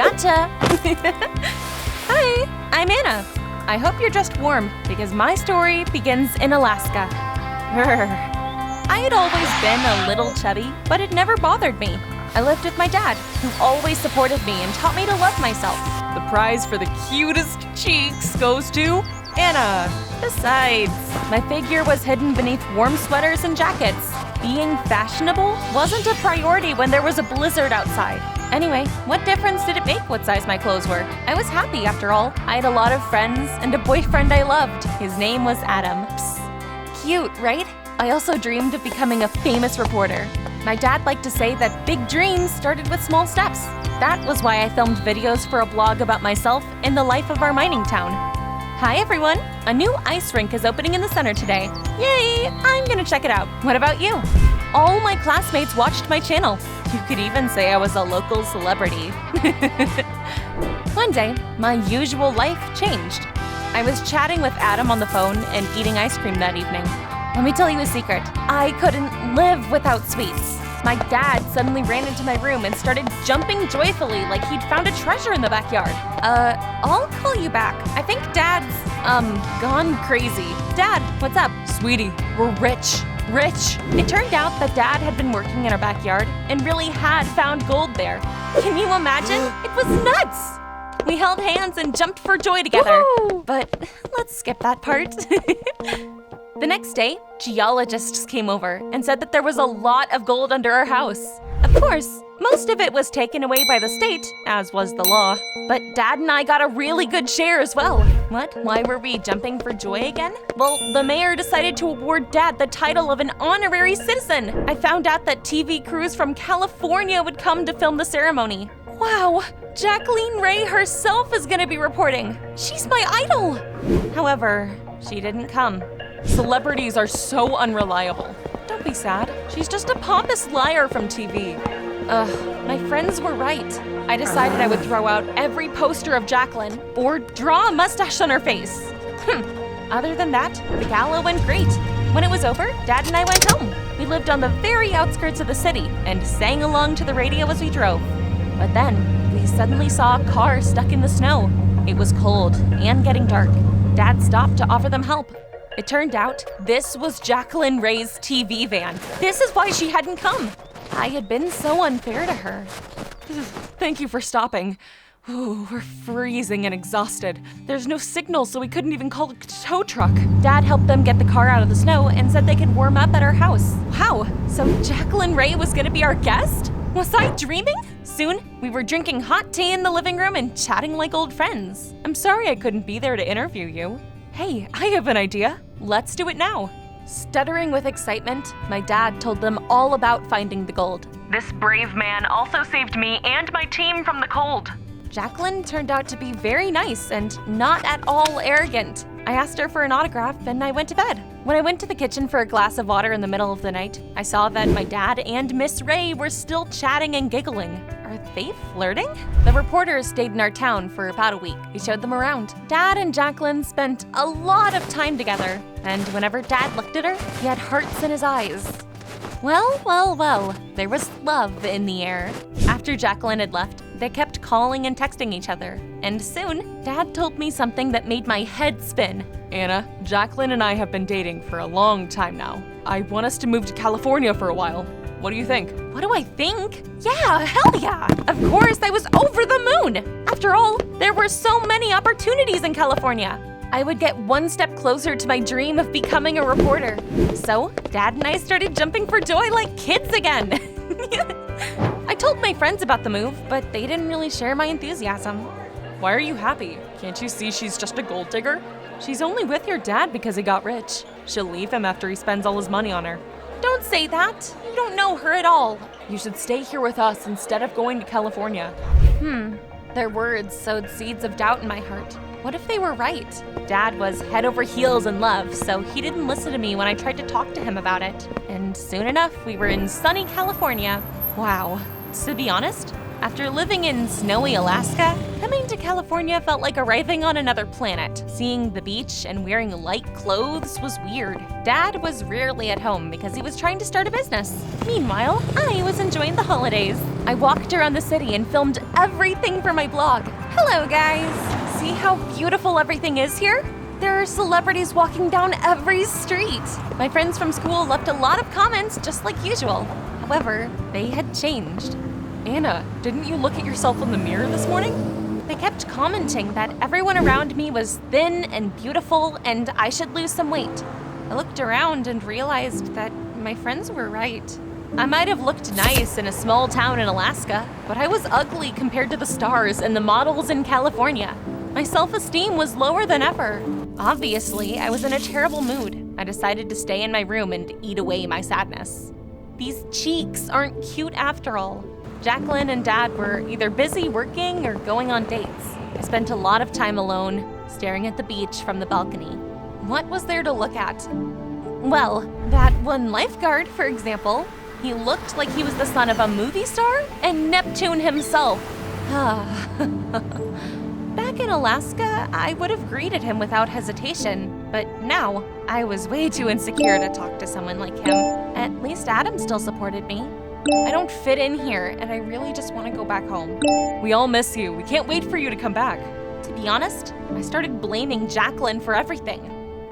Gotcha! Hi, I'm Anna. I hope you're just warm because my story begins in Alaska. Brrr. I had always been a little chubby, but it never bothered me. I lived with my dad, who always supported me and taught me to love myself. The prize for the cutest cheeks goes to Anna. Besides, my figure was hidden beneath warm sweaters and jackets. Being fashionable wasn't a priority when there was a blizzard outside. Anyway, what difference did it make what size my clothes were? I was happy after all. I had a lot of friends and a boyfriend I loved. His name was Adam. Psst. Cute, right? I also dreamed of becoming a famous reporter. My dad liked to say that big dreams started with small steps. That was why I filmed videos for a blog about myself and the life of our mining town. Hi everyone! A new ice rink is opening in the center today. Yay! I'm gonna check it out. What about you? All my classmates watched my channel. You could even say I was a local celebrity. One day, my usual life changed. I was chatting with Adam on the phone and eating ice cream that evening. Let me tell you a secret. I couldn't live without sweets. My dad suddenly ran into my room and started jumping joyfully like he'd found a treasure in the backyard. I'll call you back. I think Dad's, gone crazy. Dad, what's up? Sweetie, we're rich. Rich. It turned out that Dad had been working in our backyard and really had found gold there. Can you imagine? It was nuts! We held hands and jumped for joy together. Woo! But let's skip that part. The next day, geologists came over and said that there was a lot of gold under our house. Of course, most of it was taken away by the state, as was the law. But Dad and I got a really good share as well. What? Why were we jumping for joy again? Well, the mayor decided to award Dad the title of an honorary citizen. I found out that TV crews from California would come to film the ceremony. Wow, Jacqueline Ray herself is gonna be reporting. She's my idol. However, she didn't come. Celebrities are so unreliable. Don't be sad. She's just a pompous liar from TV. Ugh, my friends were right. I decided I would throw out every poster of Jacqueline or draw a mustache on her face. Other than that, the gala went great. When it was over, Dad and I went home. We lived on the very outskirts of the city and sang along to the radio as we drove. But then, we suddenly saw a car stuck in the snow. It was cold and getting dark. Dad stopped to offer them help. It turned out this was Jacqueline Ray's TV van. This is why she hadn't come. I had been so unfair to her. Thank you for stopping. Ooh, we're freezing and exhausted. There's no signal, so we couldn't even call a tow truck. Dad helped them get the car out of the snow and said they could warm up at our house. Wow, so Jacqueline Ray was gonna be our guest? Was I dreaming? Soon, we were drinking hot tea in the living room and chatting like old friends. I'm sorry I couldn't be there to interview you. Hey, I have an idea. Let's do it now. Stuttering with excitement, my dad told them all about finding the gold. This brave man also saved me and my team from the cold. Jacqueline turned out to be very nice and not at all arrogant. I asked her for an autograph and I went to bed. When I went to the kitchen for a glass of water in the middle of the night, I saw that my dad and Miss Ray were still chatting and giggling. Are they flirting? The reporters stayed in our town for about a week. We showed them around. Dad and Jacqueline spent a lot of time together, and whenever Dad looked at her, he had hearts in his eyes. Well, there was love in the air. After Jacqueline had left, they kept calling and texting each other, and soon, Dad told me something that made my head spin. Anna, Jacqueline and I have been dating for a long time now. I want us to move to California for a while. What do you think? What do I think? Yeah, hell yeah! Of course, I was over the moon! After all, there were so many opportunities in California. I would get one step closer to my dream of becoming a reporter. So, Dad and I started jumping for joy like kids again. I told my friends about the move, but they didn't really share my enthusiasm. Why are you happy? Can't you see she's just a gold digger? She's only with your dad because he got rich. She'll leave him after he spends all his money on her. Don't say that. You don't know her at all. You should stay here with us instead of going to California. Their words sowed seeds of doubt in my heart. What if they were right? Dad was head over heels in love, so he didn't listen to me when I tried to talk to him about it. And soon enough, we were in sunny California. Wow. To be honest, after living in snowy Alaska, that Coming to California felt like arriving on another planet. Seeing the beach and wearing light clothes was weird. Dad was rarely at home because he was trying to start a business. Meanwhile, I was enjoying the holidays. I walked around the city and filmed everything for my blog. Hello, guys! See how beautiful everything is here? There are celebrities walking down every street. My friends from school left a lot of comments just like usual. However, they had changed. Anna, didn't you look at yourself in the mirror this morning? They kept commenting that everyone around me was thin and beautiful and I should lose some weight. I looked around and realized that my friends were right. I might have looked nice in a small town in Alaska, but I was ugly compared to the stars and the models in California. My self-esteem was lower than ever. Obviously, I was in a terrible mood. I decided to stay in my room and eat away my sadness. These cheeks aren't cute after all. Jacqueline and Dad were either busy working or going on dates. I spent a lot of time alone, staring at the beach from the balcony. What was there to look at? Well, that one lifeguard, for example. He looked like he was the son of a movie star and Neptune himself. Back in Alaska, I would have greeted him without hesitation, but now I was way too insecure to talk to someone like him. At least Adam still supported me. I don't fit in here, and I really just want to go back home. We all miss you. We can't wait for you to come back. To be honest, I started blaming Jacqueline for everything.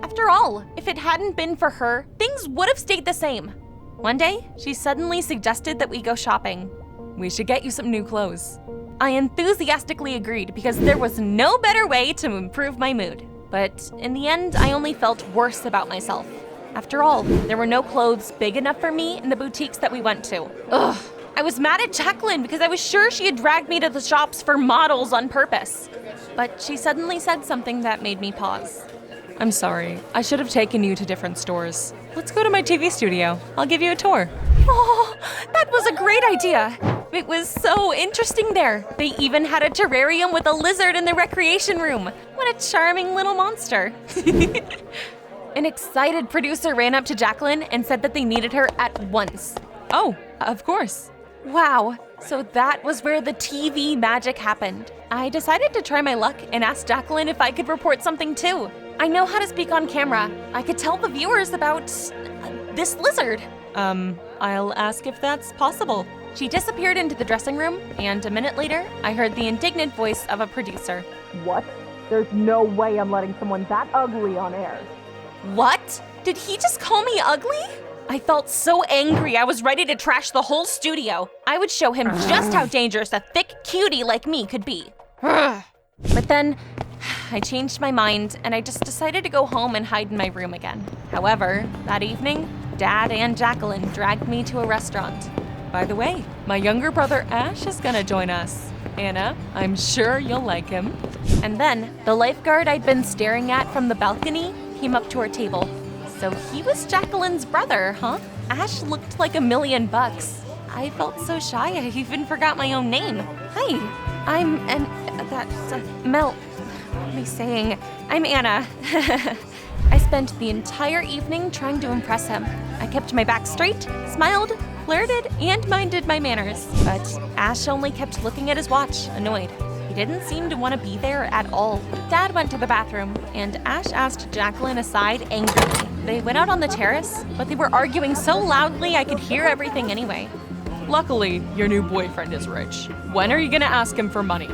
After all, if it hadn't been for her, things would have stayed the same. One day, she suddenly suggested that we go shopping. We should get you some new clothes. I enthusiastically agreed because there was no better way to improve my mood. But in the end, I only felt worse about myself. After all, there were no clothes big enough for me in the boutiques that we went to. Ugh, I was mad at Jacqueline because I was sure she had dragged me to the shops for models on purpose. But she suddenly said something that made me pause. I'm sorry. I should have taken you to different stores. Let's go to my TV studio. I'll give you a tour. Oh, that was a great idea. It was so interesting there. They even had a terrarium with a lizard in the recreation room. What a charming little monster. An excited producer ran up to Jacqueline and said that they needed her at once. Oh, of course. Wow, so that was where the TV magic happened. I decided to try my luck and asked Jacqueline if I could report something too. I know how to speak on camera. I could tell the viewers about this lizard. I'll ask if that's possible. She disappeared into the dressing room, and a minute later, I heard the indignant voice of a producer. What? There's no way I'm letting someone that ugly on air. What? Did he just call me ugly? I felt so angry I was ready to trash the whole studio. I would show him just how dangerous a thick cutie like me could be. But then, I changed my mind and I just decided to go home and hide in my room again. However, that evening, Dad and Jacqueline dragged me to a restaurant. By the way, my younger brother Ash is gonna join us. Anna, I'm sure you'll like him. And then, the lifeguard I'd been staring at from the balcony came up to our table. So he was Jacqueline's brother, huh? Ash looked like $1 million. I felt so shy I even forgot my own name. Hi, I'm Mel. What am I saying? I'm Anna. I spent the entire evening trying to impress him. I kept my back straight, smiled, flirted, and minded my manners. But Ash only kept looking at his watch, annoyed. He didn't seem to want to be there at all. Dad went to the bathroom, and Ash asked Jacqueline aside angrily. They went out on the terrace, but they were arguing so loudly I could hear everything anyway. Luckily, your new boyfriend is rich. When are you gonna ask him for money?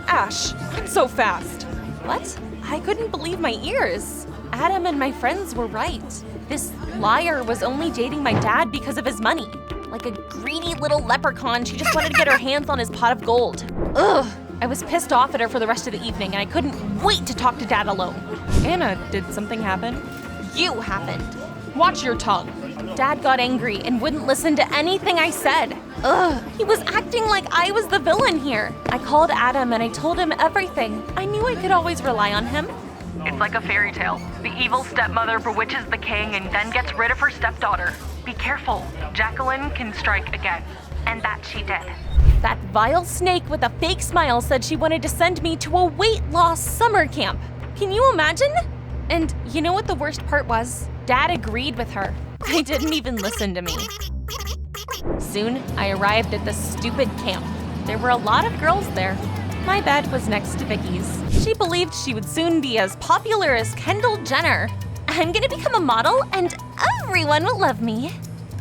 Ash, not so fast. What? I couldn't believe my ears. Adam and my friends were right. This liar was only dating my dad because of his money. Like a greedy little leprechaun, she just wanted to get her hands on his pot of gold. Ugh. I was pissed off at her for the rest of the evening, and I couldn't wait to talk to Dad alone. Anna, did something happen? You happened. Watch your tongue. Dad got angry and wouldn't listen to anything I said. Ugh, he was acting like I was the villain here. I called Adam and I told him everything. I knew I could always rely on him. It's like a fairy tale. The evil stepmother bewitches the king and then gets rid of her stepdaughter. Be careful. Jacqueline can strike again. And that she did. That vile snake with a fake smile said she wanted to send me to a weight loss summer camp. Can you imagine? And you know what the worst part was? Dad agreed with her. He didn't even listen to me. Soon, I arrived at the stupid camp. There were a lot of girls there. My bed was next to Vicky's. She believed she would soon be as popular as Kendall Jenner. I'm gonna become a model and everyone will love me.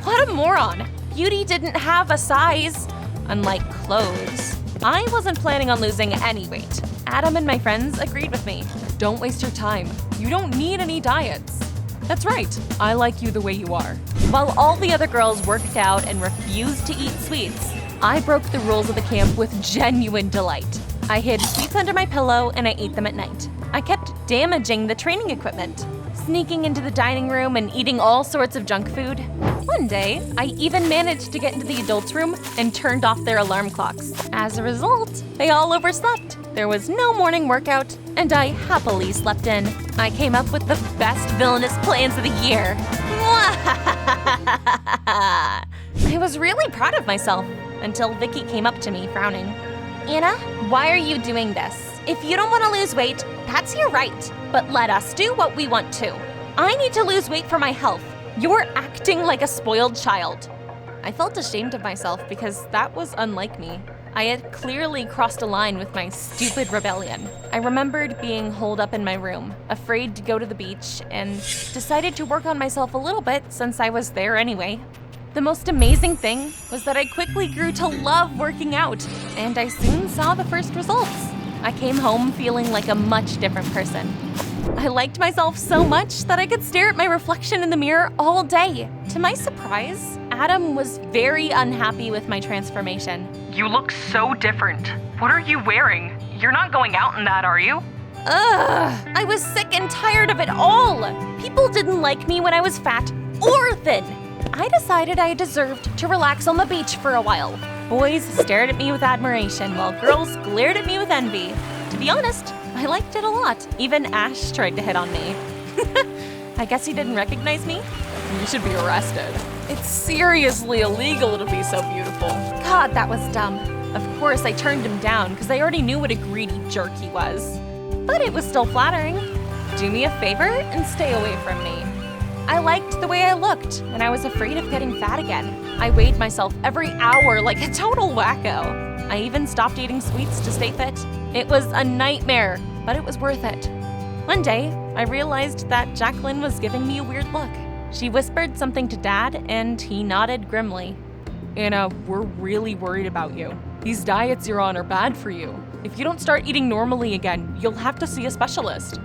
What a moron. Beauty didn't have a size. Unlike clothes. I wasn't planning on losing any weight. Adam and my friends agreed with me. Don't waste your time. You don't need any diets. That's right, I like you the way you are. While all the other girls worked out and refused to eat sweets, I broke the rules of the camp with genuine delight. I hid sweets under my pillow and I ate them at night. I kept damaging the training equipment, sneaking into the dining room and eating all sorts of junk food. One day, I even managed to get into the adults' room and turned off their alarm clocks. As a result, they all overslept. There was no morning workout, and I happily slept in. I came up with the best villainous plans of the year. I was really proud of myself until Vicky came up to me frowning. Anna, why are you doing this? If you don't want to lose weight, that's your right. But let us do what we want to. I need to lose weight for my health. You're acting like a spoiled child. I felt ashamed of myself because that was unlike me. I had clearly crossed a line with my stupid rebellion. I remembered being holed up in my room, afraid to go to the beach, and decided to work on myself a little bit since I was there anyway. The most amazing thing was that I quickly grew to love working out, and I soon saw the first results. I came home feeling like a much different person. I liked myself so much that I could stare at my reflection in the mirror all day. To my surprise, Adam was very unhappy with my transformation. You look so different. What are you wearing? You're not going out in that, are you? Ugh, I was sick and tired of it all. People didn't like me when I was fat or thin. I decided I deserved to relax on the beach for a while. Boys stared at me with admiration while girls glared at me with envy. To be honest, I liked it a lot. Even Ash tried to hit on me. I guess he didn't recognize me. You should be arrested. It's seriously illegal to be so beautiful. God, that was dumb. Of course, I turned him down because I already knew what a greedy jerk he was. But it was still flattering. Do me a favor and stay away from me. I liked the way I looked, and I was afraid of getting fat again. I weighed myself every hour like a total wacko. I even stopped eating sweets to stay fit. It was a nightmare, but it was worth it. One day, I realized that Jacqueline was giving me a weird look. She whispered something to Dad, and he nodded grimly. Anna, we're really worried about you. These diets you're on are bad for you. If you don't start eating normally again, you'll have to see a specialist.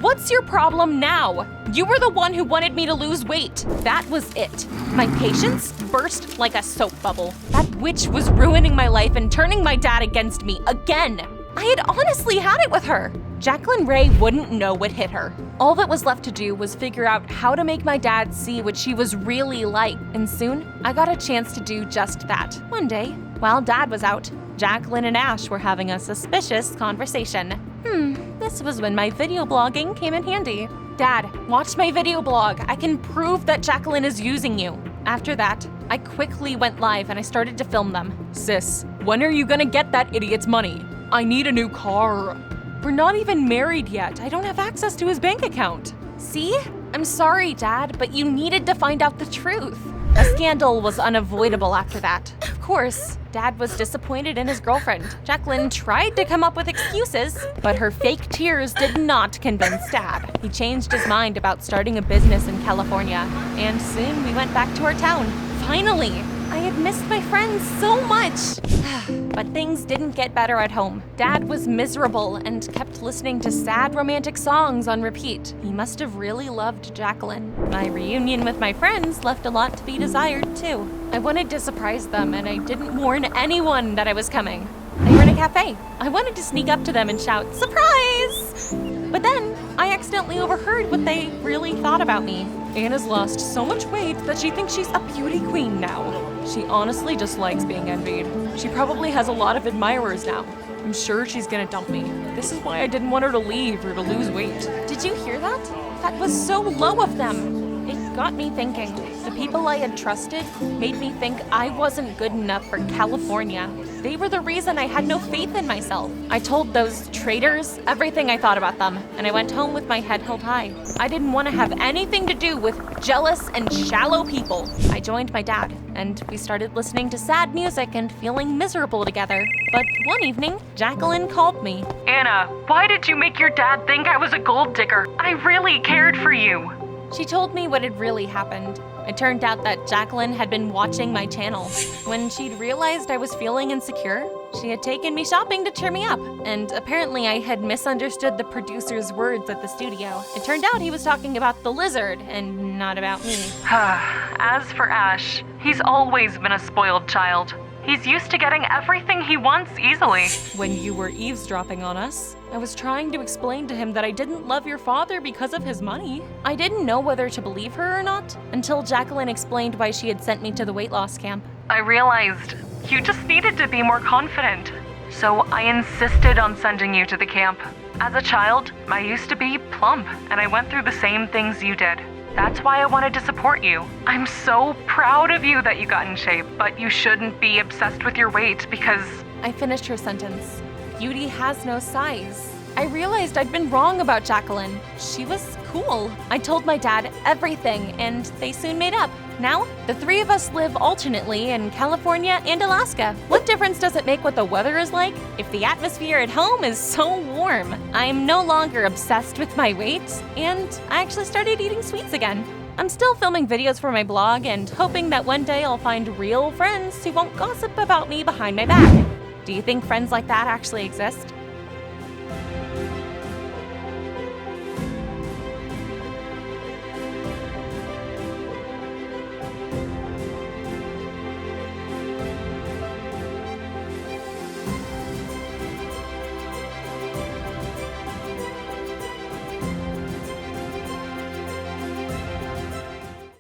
What's your problem now? You were the one who wanted me to lose weight. That was it. My patience burst like a soap bubble. That witch was ruining my life and turning my dad against me again. I had honestly had it with her. Jacqueline Ray wouldn't know what hit her. All that was left to do was figure out how to make my dad see what she was really like. And soon, I got a chance to do just that. One day, while Dad was out, Jacqueline and Ash were having a suspicious conversation. This was when my video blogging came in handy. Dad, watch my video blog. I can prove that Jacqueline is using you. After that, I quickly went live and I started to film them. Sis, when are you gonna get that idiot's money? I need a new car. We're not even married yet. I don't have access to his bank account. See? I'm sorry, Dad, but you needed to find out the truth. A scandal was unavoidable after that. Of course, Dad was disappointed in his girlfriend. Jacqueline tried to come up with excuses, but her fake tears did not convince Dad. He changed his mind about starting a business in California, and soon we went back to our town. Finally! I had missed my friends so much. But things didn't get better at home. Dad was miserable and kept listening to sad romantic songs on repeat. He must have really loved Jacqueline. My reunion with my friends left a lot to be desired, too. I wanted to surprise them, and I didn't warn anyone that I was coming. They were in a cafe. I wanted to sneak up to them and shout, "Surprise!" But then, I accidentally overheard what they really thought about me. Anna's lost so much weight that she thinks she's a beauty queen now. She honestly just likes being envied. She probably has a lot of admirers now. I'm sure she's gonna dump me. This is why I didn't want her to leave or to lose weight. Did you hear that? That was so low of them. It got me thinking. The people I had trusted made me think I wasn't good enough for California. They were the reason I had no faith in myself. I told those traitors everything I thought about them, and I went home with my head held high. I didn't want to have anything to do with jealous and shallow people. I joined my dad, and we started listening to sad music and feeling miserable together. But one evening, Jacqueline called me. Anna, why did you make your dad think I was a gold digger? I really cared for you. She told me what had really happened. It turned out that Jacqueline had been watching my channel. When she'd realized I was feeling insecure, she had taken me shopping to cheer me up, and apparently I had misunderstood the producer's words at the studio. It turned out he was talking about the lizard and not about me. As for Ash, he's always been a spoiled child. He's used to getting everything he wants easily. When you were eavesdropping on us, I was trying to explain to him that I didn't love your father because of his money. I didn't know whether to believe her or not until Jacqueline explained why she had sent me to the weight loss camp. I realized you just needed to be more confident. So I insisted on sending you to the camp. As a child, I used to be plump, and I went through the same things you did. That's why I wanted to support you. I'm so proud of you that you got in shape, but you shouldn't be obsessed with your weight because... I finished her sentence. Beauty has no size. I realized I'd been wrong about Jacqueline. She was cool. I told my dad everything, and they soon made up. Now, the three of us live alternately in California and Alaska. What difference does it make what the weather is like if the atmosphere at home is so warm? I'm no longer obsessed with my weight, and I actually started eating sweets again. I'm still filming videos for my blog and hoping that one day I'll find real friends who won't gossip about me behind my back. Do you think friends like that actually exist?